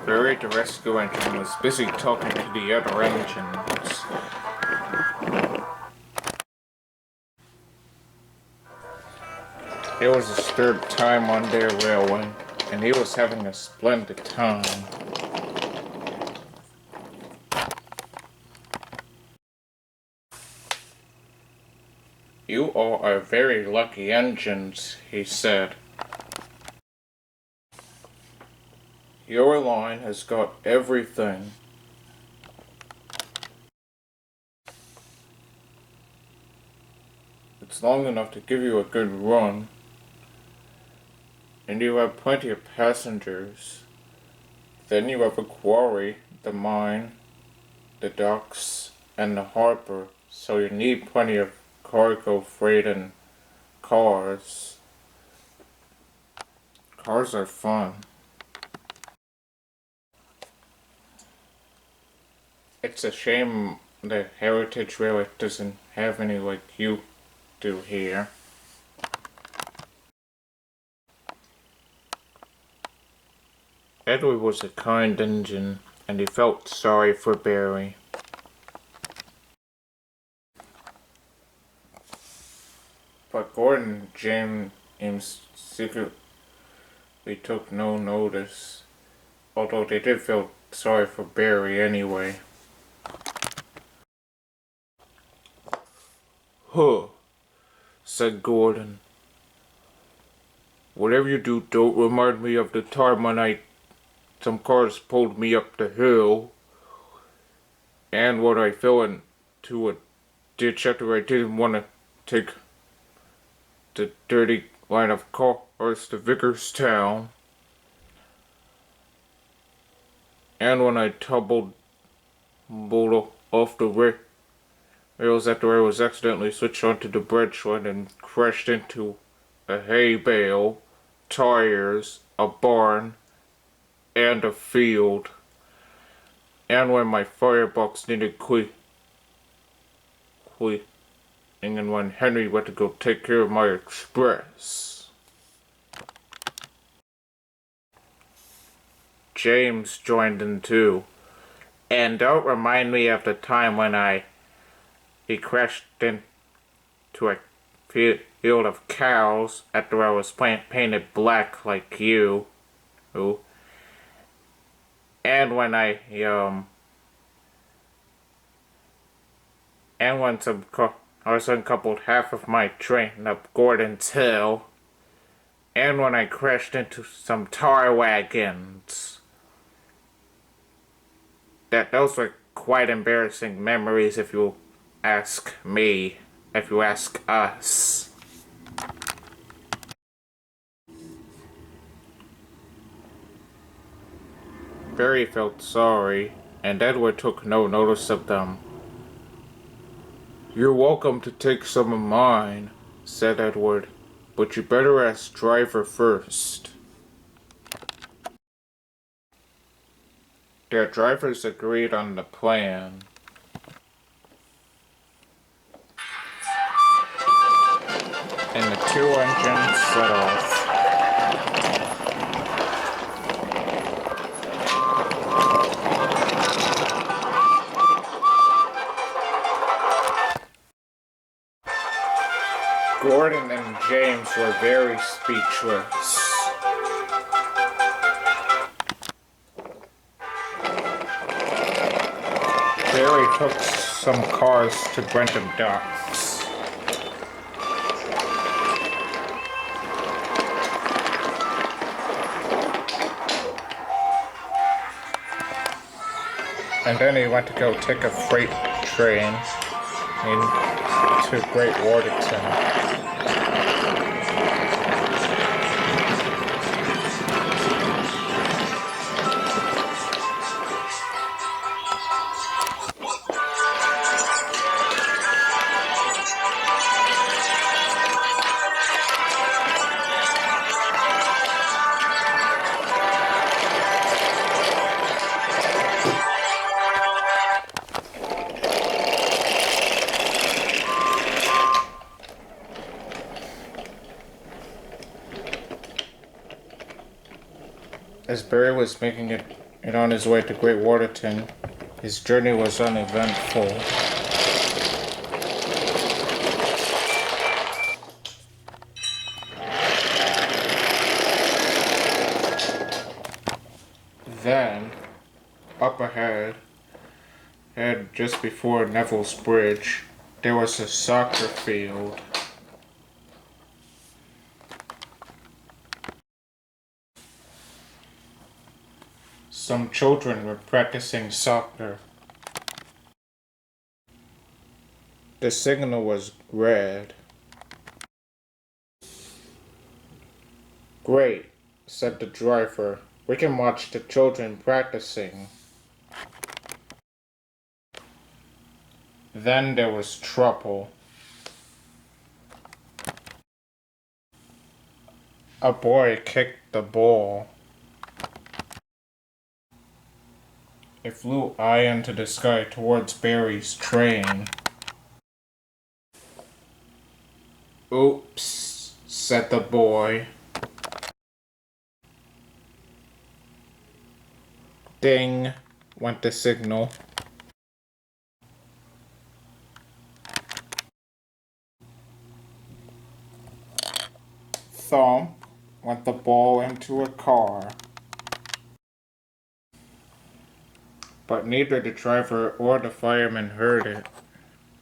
Barry, the rescue engine, was busy talking to the other engines. It was his third time on their railway, and he was having a splendid time. "You all are very lucky engines," he said. "Your line has got everything. It's long enough to give you a good run, and you have plenty of passengers. Then you have a quarry, the mine, the docks, and the harbor, so you need plenty of cargo, freight, and cars. Cars are fun. It's a shame that Heritage Railway doesn't have any like you do here." Edward was a kind engine, and he felt sorry for Barry. But Gordon and James secretly took no notice, although they did feel sorry for Barry anyway. "Huh," said Gordon. "Whatever you do, don't remind me of the time when some cars pulled me up the hill, and when I fell into a ditch after I didn't want to take the dirty line of cars to Vickerstown, and when I tumbled off the rails after I was accidentally switched onto the bridge line and crashed into a hay bale, tires, a barn, and a field, and when my firebox needed cleaning, and when Henry went to go take care of my express." James joined in too. "And don't remind me of the time when he crashed into a field of cows after I was painted black like you. Ooh. And when some cars uncoupled half of my train up Gordon's Hill, and when I crashed into some tar wagons. Those were quite embarrassing memories if you ask me, if you ask us." Barry felt sorry, and Edward took no notice of them. "You're welcome to take some of mine," said Edward, "but you better ask Driver first." Their drivers agreed on the plan. And the two engines set off. Gordon and James were very speechless. Barry took some cars to Brentham Docks. And then he went to go take a freight train to Great Worthington. As Barry was making it and on his way to Great Waterton, his journey was uneventful. Then, up ahead, just before Neville's Bridge, there was a soccer field. Some children were practicing soccer. The signal was red. "Great," said the driver. "We can watch the children practicing." Then there was trouble. A boy kicked the ball. It flew high into the sky towards Barry's train. "Oops," said the boy. Ding, went the signal. Thump, went the ball into a car. But neither the driver or the fireman heard it,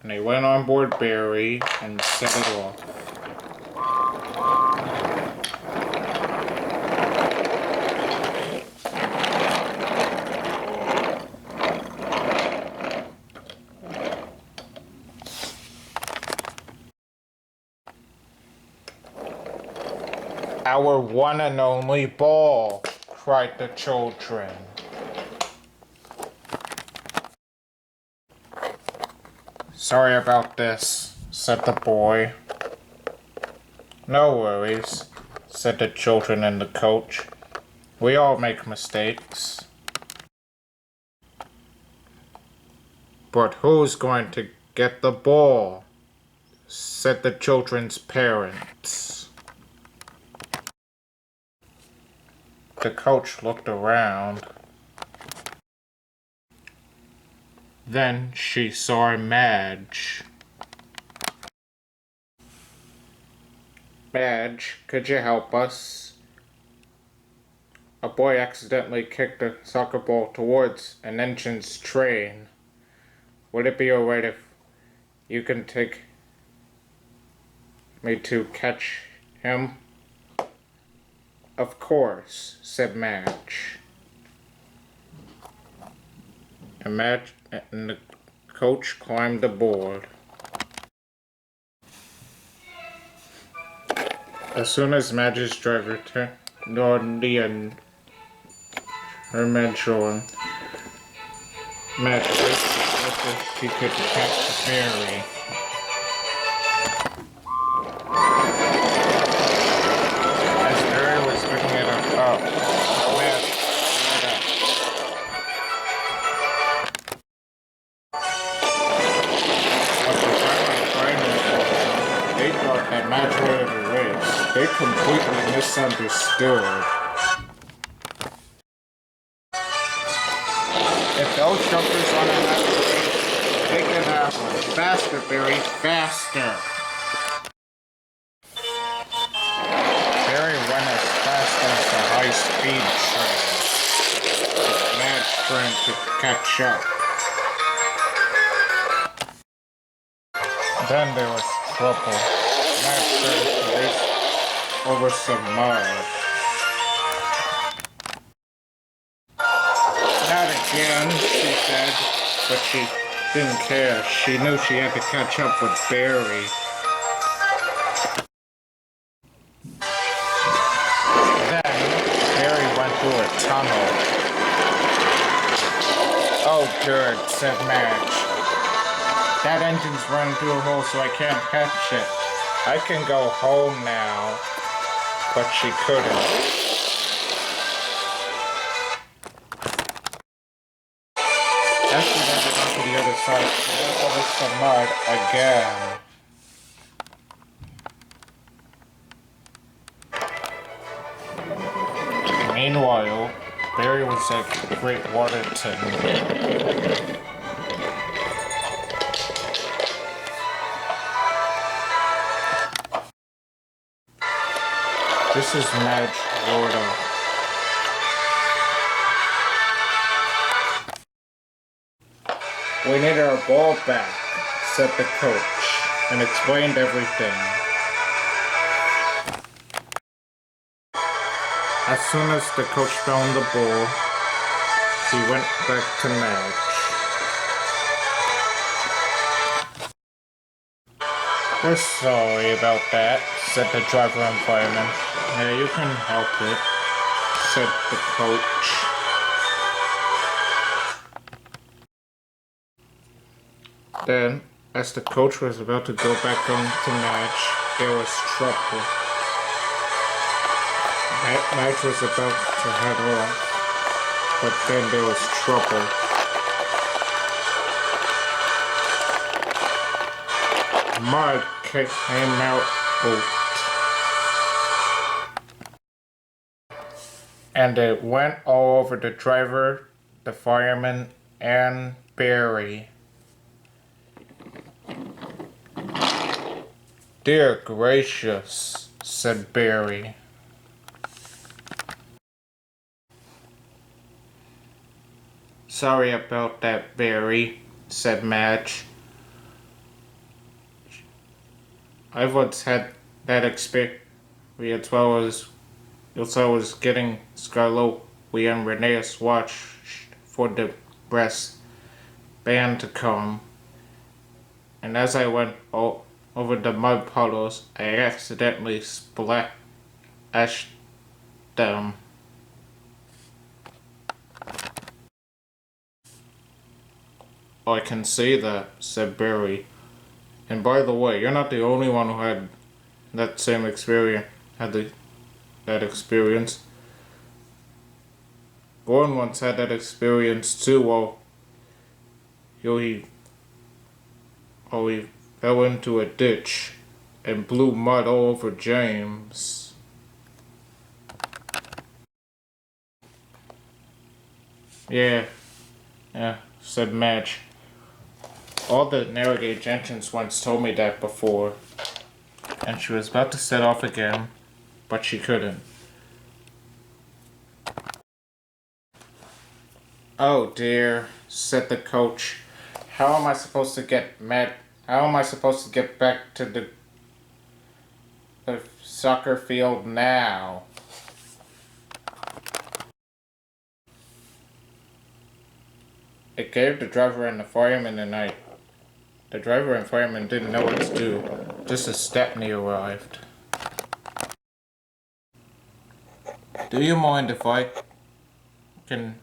and they went on board Barry and set it off. "Our one and only ball," cried the children. "Sorry about this," said the boy. "No worries," said the children in the coach. "We all make mistakes." "But who's going to get the ball?" said the children's parents. The coach looked around. Then she saw Madge. "Madge, could you help us? A boy accidentally kicked a soccer ball towards an engine's train. Would it be alright if you can take me to catch him?" "Of course," said Madge. And Madge and the coach climbed aboard. As soon as Madge's driver turned on the end, her Madge on, Madge wished if she could catch the ferry. As Barry was looking it up, Madge stood up. But the time of firemen, they thought that Madge would have erased. They completely misunderstood. "If those jumpers want to have a race, they can have one. Faster, Barry, faster!" Barry went as fast as the high-speed train. Madge trying to catch up. Then there was trouble. Madge started to race over some mud. "Not again," she said, but she didn't care. She knew she had to catch up with Barry. Then Barry went through a tunnel. "Oh, good," said Madge. "That engine's run through a hole, so I can't catch it. I can go home now." But she couldn't. As she landed onto the other side, she went over some mud again. Meanwhile, Barry was at Great Waterton. This is Madge, Florida. We need our ball back, said the coach, and explained everything. As soon as the coach found the ball, he went back to Madge. We're sorry about that, said the driver and fireman. Yeah, you can help it, said the coach. Then, as the coach was about to go back on to Madge, there was trouble. Madge was about to head off, but then there was trouble. Mud came out boat, and it went all over the driver, the fireman, and Barry. Dear gracious, said Barry. Sorry about that, Barry, said Madge. I've once had that experience as I was getting Scarlo. We and Reneus watched for the brass band to come, and as I went over the mud puddles, I accidentally splashed them. Oh, I can see that, said Barry. And by the way, you're not the only one who had that same experience. That experience. Gordon once had that experience too. While he fell into a ditch and blew mud all over James. Yeah, said Madge. All the narrowgauge engines once told me that before, and she was about to set off again, but she couldn't. Oh dear, said the coach. How am I supposed to get back to the soccer field now? It gave the driver and the fireman a night. The driver and fireman didn't know what to do, just as Stepney arrived. Do you mind if I can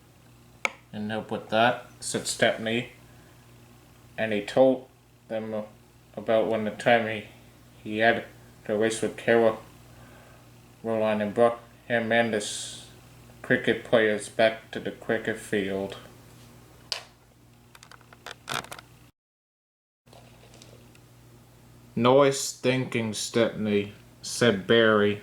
help with that? Said Stepney. And he told them about when the time he had to race with Caroline and brought him and his cricket players back to the cricket field. Nice thinking, Stepney, said Barry.